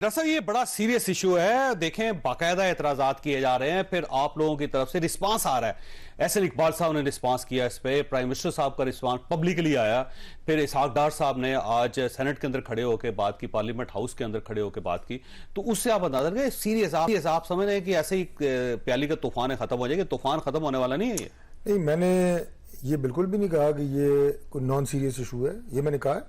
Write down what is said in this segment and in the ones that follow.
दरअसल ये बड़ा सीरियस इशू है। देखें, बाकायदा एतराजात किए जा रहे हैं, फिर आप लोगों की तरफ से रिस्पांस आ रहा है। एहसन इकबाल साहब ने रिस्पांस किया इस पे, प्राइम मिनिस्टर साहब का रिस्पांस पब्लिकली आया, फिर इसहाक डार साहब ने आज सेनेट के अंदर खड़े होकर बात की, पार्लियामेंट हाउस के अंदर खड़े होकर बात की। तो उससे आप अंदाजा करें सीरियस आप समझ रहे हैं कि ऐसे ही प्याली का तूफान खत्म हो जाएगा? तूफान खत्म होने वाला नहीं है ये। नहीं, मैंने ये बिल्कुल भी नहीं कहा कि ये कोई नॉन सीरियस इशू है। ये मैंने कहा है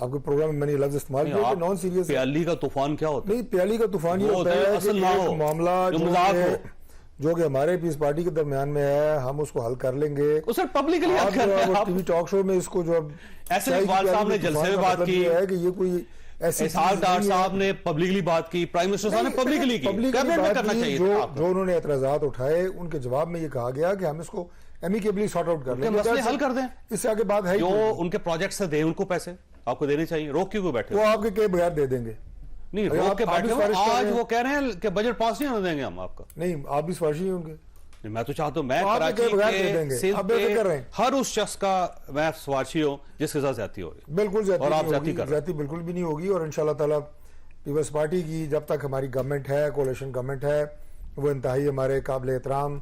आपके प्रोग्राम में, मैंने लफ्ज इस्तेमाल किया कि नॉन सीरियस। प्याली का तूफान क्या होता है? नहीं, प्याली का तूफान ये होता है कि एक मामला जो कि हमारे पीस पार्टी के दरमियान में है, हम उसको हल कर लेंगे। पब्लिकली टीवी टॉक शो में इसको जो ऐसे इकबाल साहब ने जलसे में बात की है कि ये कोई ऐसी इसहाक डार साहब ने पब्लिकली बात की, प्राइम मिनिस्टर साहब ने पब्लिकली की, कैबिनेट में करना चाहिए। जो उन्होंने एतराजात उठाए उनके जवाब में ये कहा गया कि हम इसको एमिकेबली सॉर्ट आउट कर लेंगे, मसले हल कर दें। इससे आगे बात है जो उनके प्रोजेक्ट से दे उनको पैसे आपको देने चाहिए, रोक क्यों बैठे? वो आपके के बगैर दे देंगे। नहीं, रोक के बैठे आज वो कह रहे हैं कि बजट पास नहीं होने देंगे हम आपका। नहीं, आप भी सिफारिशी हैं उनके। मैं तो चाहता हूं, मैं कराची के हर उस शख्स का मैं सिफारिशी हूं जिसके साथ ज्यादती हो रही। बिल्कुल ज्यादती बिल्कुल भी नहीं होगी। और इंशाल्लाह ताला पीपल्स पार्टी की जब तक हमारी गवर्नमेंट है, कोalition गवर्नमेंट है, वो इंतहाई हमारे काबिल एहतराम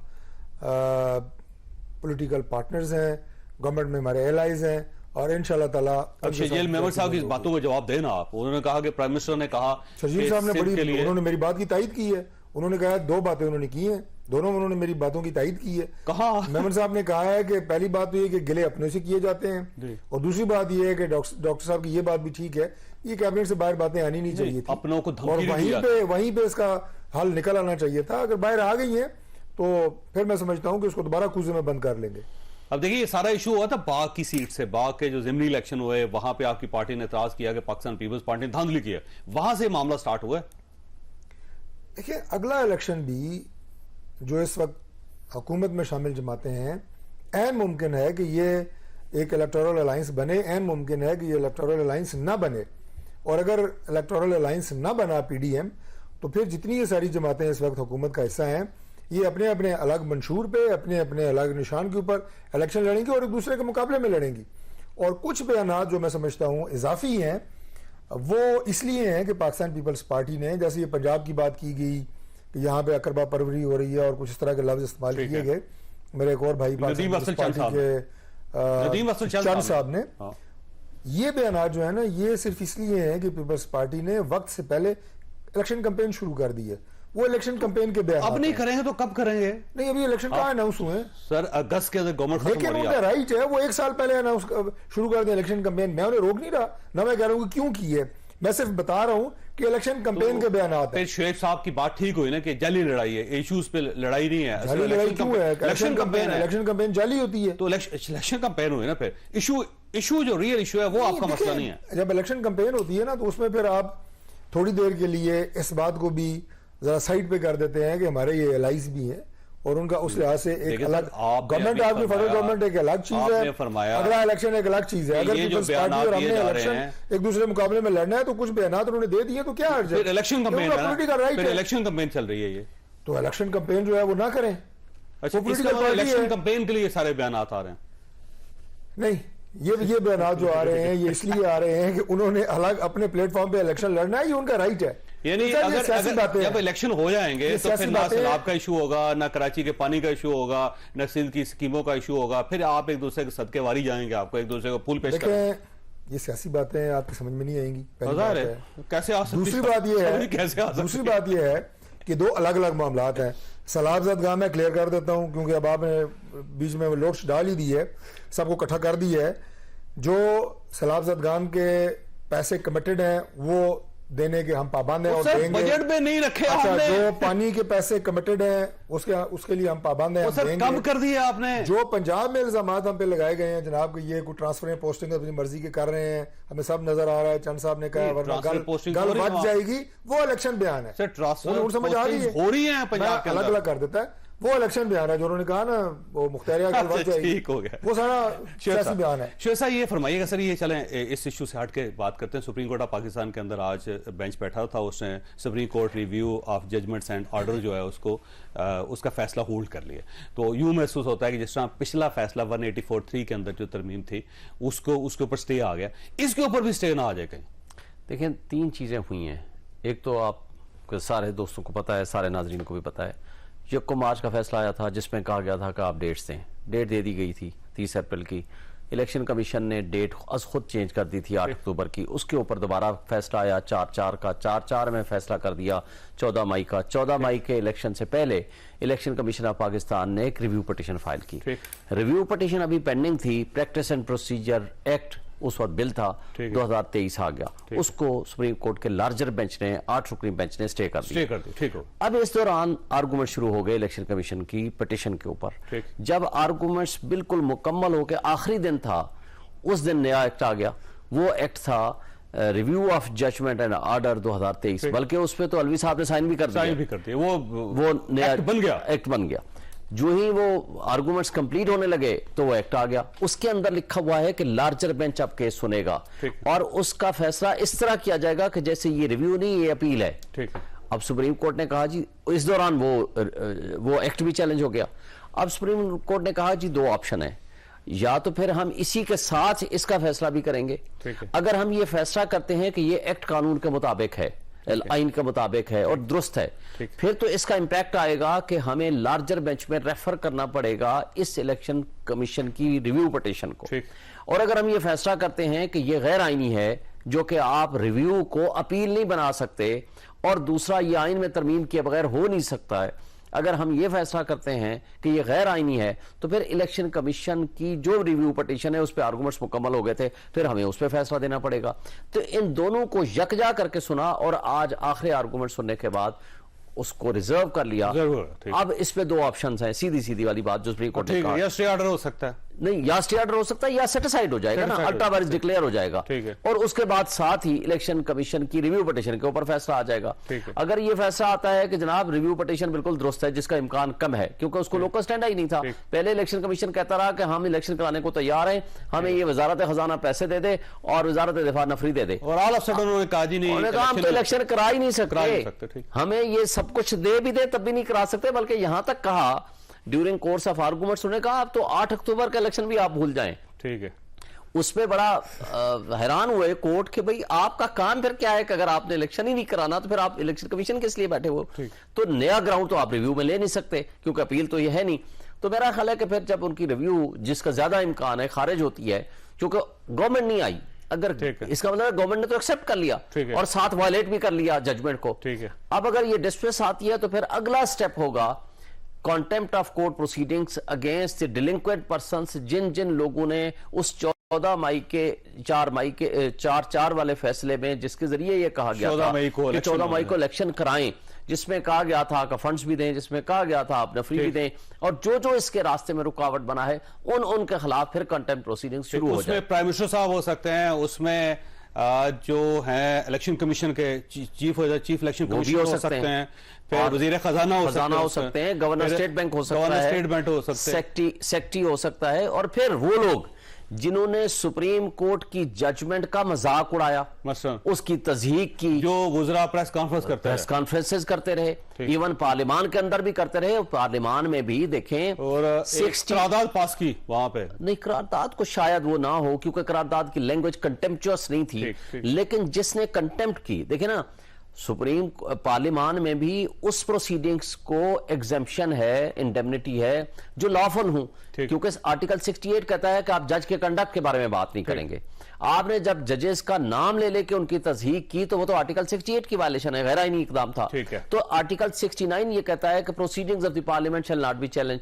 पॉलिटिकल पार्टनर्स हैं, गवर्नमेंट में हमारे एलाइज हैं, और इंशाल्लाह ताला। अब शजील मेमन साहब की बातों का जवाब देना आप। उन्होंने कहा कि प्राइम मिनिस्टर ने कहा, शजील साहब ने उन्होंने मेरी बात की तायद की है। उन्होंने कहा दो बातें उन्होंने की हैं, दोनों में उन्होंने मेरी बातों की तायद की है। कहा मेमन साहब ने कहा है कि पहली बात तो ये कि गिले अपने से किए जाते हैं, और दूसरी बात ये है कि डॉक्टर साहब की ये बात भी ठीक है, ये कैबिनेट से बाहर बातें आनी नहीं चाहिए थी, अपनों को और वहीं पे इसका हल निकल आना चाहिए था। अगर बाहर आ गई है तो फिर मैं समझता हूं कि उसको दोबारा कूजे में बंद कर लेंगे। अब देखिए, ये सारा इशू हुआ था बाग की सीट से। बाग के जो ज़िमनी इलेक्शन हुए, वहां पे आपकी पार्टी ने एतराज किया कि पाकिस्तान पीपल्स पार्टी ने धांधली की है, वहां से मामला स्टार्ट हुआ है। देखिए, अगला इलेक्शन भी जो इस वक्त हुकूमत में शामिल जमाते हैं, ऐन मुमकिन है कि ये एक इलेक्टोरल अलायंस बने, ऐन मुमकिन है कि ये इलेक्टोरल अलायंस ना बने। और अगर इलेक्टोरल अलायंस ना बना पीडीएम, तो फिर जितनी ये सारी जमातें इस वक्त हुकूमत का हिस्सा हैं, ये अपने अपने अलग मंशूर पे, अपने अपने अलग निशान के ऊपर इलेक्शन लड़ेंगी और एक दूसरे के मुकाबले में लड़ेंगी। और कुछ बयानात जो मैं समझता हूँ इजाफी हैं, वो इसलिए हैं कि पाकिस्तान पीपल्स पार्टी ने, जैसे ये पंजाब की बात की गई कि यहाँ पे अकरबा परवरी हो रही है और कुछ इस तरह के लफ्ज इस्तेमाल किए गए। मेरे एक और भाई नदीम अफजल चंद साहब ने ये बयानात जो है ना, ये सिर्फ इसलिए हैं कि पीपल्स पार्टी ने वक्त से पहले इलेक्शन कैंपेन शुरू कर दी है। वो इलेक्शन कैंपेन के बयान अब नहीं करेंगे तो कब करेंगे? नहीं, अभी इलेक्शन कहाँ अनाउंस हुए हैं सर? अगस्त के अंदर गवर्नमेंट, लेकिन उनका राइट है, वो एक साल पहले अनाउंस शुरू कर दें इलेक्शन कैंपेन। मैं उन्हें रोक नहीं रहा, ना मैं कह रहा हूँ क्यों की है, मैं सिर्फ बता रहा हूं कि इलेक्शन कैंपेन के बयान आते हैं। फिर शुएब साहब की बात ठीक हुई ना कि जाली लड़ाई है, इश्यूज पे लड़ाई नहीं है। जाली लड़ाई क्यों है? इलेक्शन कैंपेन है, इलेक्शन कैंपेन जाली होती है तो इलेक्शन कैंपेन हुई ना। फिर इशू जो रियल इशू है वो आपका मसला नहीं है। जब इलेक्शन कैंपेन होती है ना, तो उसमें फिर आप थोड़ी देर के लिए इस बात को भी जरा साइड पे कर देते हैं कि हमारे ये एलाइज भी हैं, और उनका उस लिहाज से एक अलग गवर्नमेंट, आपकी फेडरल गवर्नमेंट एक अलग चीज है, अगला इलेक्शन एक अलग चीज है। अगर पीपल्स पार्टी और हमने इलेक्शन एक दूसरे मुकाबले में लड़ना है, तो कुछ बयान उन्होंने दे दिए, तो क्या अर्ज है? इलेक्शन कैंपेन इलेक्शन कैंपेन चल रही है ये, तो इलेक्शन कैंपेन जो है वो ना करें। अच्छा, इलेक्शन कैंपेन के लिए सारे बयान आ रहे हैं? नहीं, ये बयान जो आ रहे हैं ये इसलिए आ रहे हैं कि उन्होंने अलग अपने प्लेटफॉर्म पे इलेक्शन लड़ना है, ये उनका राइट है। यानी अगर जब इलेक्शन हो जाएंगे तो फिर ना सैलाब का इशू होगा, ना कराची के पानी का इशू होगा, ना सिंध की स्कीमों का इशू होगा, फिर आप एक दूसरे के सदके वारी जाएंगे, आपको एक दूसरे को फूल पेश करेंगे। ये सियासी बातें आपकी समझ में नहीं आएंगी, कैसे आ सकती? दूसरी बात ये है कि दो अलग अलग मामलात हैं। सैलाब ज़दगाह मैं क्लियर कर देता हूं, क्योंकि अब आपने बीच में लोड्स डाल ही दी है, सबको इकट्ठा कर दी है। जो सैलाब ज़दगाह के पैसे कमिटेड हैं वो देने के हम पाबंद हैं और देंगे। बजट में नहीं रखे आपने। जो पानी के पैसे कमिटेड हैं उसके लिए हम पाबंद हैं, हम देंगे। कम कर दिया आपने। जो पंजाब में इल्जामात हम पे लगाए गए हैं जनाब कि ये कोई ट्रांसफर पोस्टिंग अपनी मर्जी के कर रहे हैं, हमें सब नजर आ रहा है। चंद साहब ने कहा वरना गल बच जाएगी, वो इलेक्शन बयान है। समझ आ रही है, हो रही है पंजाब के अलग अलग कर देता है, वो इलेक्शन बयान है। जो उन्होंने कहा ना वो मुख्तारिया ठीक हो गया, वो सारा सियासी बयान है। शेर साहब ये फरमाइएगा सर, ये चलें इस इशू से हट के बात करते हैं। सुप्रीम कोर्ट ऑफ पाकिस्तान के अंदर आज बेंच बैठा था, उसने supreme court review of judgments and order जो है उसको उसका फैसला होल्ड कर लिया। तो यूं महसूस होता है कि जिस तरह पिछला फैसला 184(3) के अंदर जो तरमीम थी उसके ऊपर स्टे आ गया, इसके ऊपर भी स्टे ना आ जाए कहीं। देखें, तीन चीजें हुई हैं। ایک تو آپ کے سارے دوستوں کو پتا ہے, سارے ناظرین کو بھی پتا ہے, 1 مارچ کا فیصلہ آیا تھا جس میں کہا گیا تھا کہ آپ ڈیٹس دیں. ڈیٹ دے دی گئی تھی 30 اپریل کی. الیکشن کمیشن نے ڈیٹ از خود چینج کر دی تھی 8 اکتوبر کی. اس کے اوپر دوبارہ فیصلہ آیا 4/4 کا. 4/4 میں فیصلہ کر دیا 14 مئی کا. 14 مئی کے الیکشن سے پہلے الیکشن کمیشن آف پاکستان نے ایک ریویو پٹیشن فائل کی. ریویو پٹیشن ابھی پینڈنگ تھی. پریکٹس اینڈ پروسیجر ایکٹ اس وقت بل تھا, 2023 آ گیا. اس کو سپریم کورٹ کے لارجر بینچ نے 8 رکنی بینچ نے اسٹے کر دیا. اب اس دوران آرگومنٹ شروع ہو گئے الیکشن کمیشن کی پٹیشن کے اوپر. جب آرگومنٹس بالکل مکمل ہو کے آخری دن تھا, اس دن نیا ایکٹ آ گیا. وہ ایکٹ تھا review of judgment and order 2023, بلکہ اس پہ تو الوی صاحب نے سائن بھی کر دیا. وہ نیا ایکٹ بن گیا. جو ہی وہ آرگومنٹس کمپلیٹ ہونے لگے تو وہ ایکٹ آ گیا. اس کے اندر لکھا ہوا ہے کہ لارجر بینچ اب کیس سنے گا اور اس کا فیصلہ اس طرح کیا جائے گا کہ جیسے یہ ریویو نہیں, یہ اپیل ہے. اب سپریم کورٹ نے کہا جی, اس دوران وہ ایکٹ بھی چیلنج ہو گیا. اب سپریم کورٹ نے کہا جی 2 آپشن ہیں, یا تو پھر ہم اسی کے ساتھ اس کا فیصلہ بھی کریں گے. اگر ہم یہ فیصلہ کرتے ہیں کہ یہ ایکٹ قانون کے مطابق ہے, آئین کے مطابق ہے اور درست ہے, پھر تو اس کا امپیکٹ آئے گا کہ ہمیں لارجر بینچ میں ریفر کرنا پڑے گا اس الیکشن کمیشن کی ریویو پٹیشن کو. اور اگر ہم یہ فیصلہ کرتے ہیں کہ یہ غیر آئینی ہے, جو کہ آپ ریویو کو اپیل نہیں بنا سکتے, اور دوسرا یہ آئین میں ترمیم کیے بغیر ہو نہیں سکتا ہے, اگر ہم یہ فیصلہ کرتے ہیں کہ یہ غیر آئینی ہے, تو پھر الیکشن کمیشن کی جو ریویو پٹیشن ہے اس پہ آرگومنٹس مکمل ہو گئے تھے, پھر ہمیں اس پہ فیصلہ دینا پڑے گا. تو ان دونوں کو یکجا کر کے سنا اور آج آخری آرگومنٹ سننے کے بعد اس کو ریزرو کر لیا. اب اس پہ 2 آپشنز ہیں, سیدھی والی بات جو سپریم کورٹ نے کہا. یا اسٹے آرڈر ہو سکتا ہے, نہیں, یا اسٹے آرڈر ہو سکتا ہے, یا سیٹیسائیڈ ہو جائے گا نا, الٹا وائرس ڈکلیئر ہو جائے گا, اور اس کے بعد ساتھ ہی الیکشن کمیشن کی ریویو پٹیشن کے اوپر فیصلہ آ جائے گا. اگر یہ فیصلہ آتا ہے کہ جناب ریویو پٹیشن بالکل درست ہے, جس کا امکان کم ہے کیونکہ اس کو لوکل سٹینڈ ہی نہیں تھا. پہلے الیکشن کمیشن کہتا رہا کہ ہم الیکشن کرانے کو تیار ہیں, ہمیں یہ وزارت خزانہ پیسے دے دے اور وزارت دفاع نفری دے دے, اور آل آف سڈن انہوں نے کہا جی نہیں, ہم تو الیکشن کرا ہی نہیں سکتے, ہمیں یہ سب کچھ دے بھی دے تب بھی نہیں کرا سکتے. بلکہ یہاں تک کہا ڈیورنگ کورس آف آرگومنٹس انہوں نے کہا اب تو 8 اکتوبر کا الیکشن بھی آپ بھول جائیں. ٹھیک ہے. اس پہ بڑا حیران ہوئے کورٹ کہ بھئی آپ کا کام پھر کیا ہے کہ اگر آپ نے الیکشن ہی نہیں کرانا تو پھر آپ الیکشن کمیشن کس لیے بیٹھے ہو. تو نیا گراؤنڈ تو آپ ریویو میں لے نہیں سکتے کیونکہ اپیل تو یہ ہے نہیں. تو میرا خیال ہے کہ پھر جب ان کی ریویو جس کا زیادہ امکان ہے خارج ہوتی ہے, کیونکہ گورنمنٹ نہیں آئی, اگر اس کا مطلب گورنمنٹ نے تو ایکسپٹ کر لیا اور ساتھ وائلیٹ بھی کر لیا ججمنٹ کو. اب اگر یہ ڈسپس آتی ہے تو پھر اگلا سٹیپ ہوگا contempt of court proceedings against the delinquent persons, جن لوگوں نے اس 14 مئی کے 4 مئی کے 4/4 والے فیصلے میں جس کے ذریعے یہ کہا گیا تھا کہ 14 مئی کو الیکشن کرائیں, جس میں کہا گیا تھا کہ فنڈز بھی دیں, جس میں کہا گیا تھا آپ نفری بھی دیں, اور جو اس کے راستے میں رکاوٹ بنا ہے ان کے خلاف پھر کنٹمپٹ پروسیڈنگز شروع ہو جائیں. اس میں پرائم منسٹر صاحب ہو سکتے ہیں, اس میں جو ہیں الیکشن کمیشن کے چیف الیکشن کمیشن ہو سکتے ہیں, پھر وزیر خزانہ ہو سکتے ہیں, گورنر اسٹیٹ بینک ہو سکتا ہے, سیکٹری ہو سکتا ہے, اور پھر وہ لوگ جنہوں نے سپریم کورٹ کی ججمنٹ کا مذاق اڑایا, اس کی تضحیق کی, جو وزراء پریس کانفرنسز کرتے رہے, ایون پارلیمان کے اندر بھی کرتے رہے, پارلیمان میں بھی دیکھیں اور قرارداد پاس کی وہاں پہ. نہیں, قرارداد کو شاید وہ نہ ہو کیونکہ قرارداد کی لینگویج کنٹمپچوس نہیں تھی, لیکن جس نے کنٹمپٹ کی, دیکھیں نا سپریم پارلیمان میں بھی اس پروسیڈنگز کو ایگزمپشن ہے, انڈیمنٹی ہے جو لافل ہوں, کیونکہ آرٹیکل 68 کہتا ہے کہ آپ جج کے کنڈکٹ کے بارے میں بات نہیں کریں گے. آپ نے جب ججز کا نام لے کے ان کی تصحیح کی تو وہ تو آرٹیکل 68 کی وائلیشن ہے, غیر آئینی اقدام تھا. تو آرٹیکل 69 یہ کہتا ہے کہ proceedings of the parliament shall not be challenge.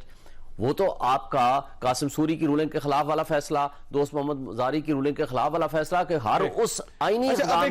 وہ تو آپ کا قاسم سوری کی رولنگ کے خلاف والا فیصلہ, دوست محمد زاری کی رولنگ کے خلاف والا فیصلہ, کہ ہر اس آئینی اقدام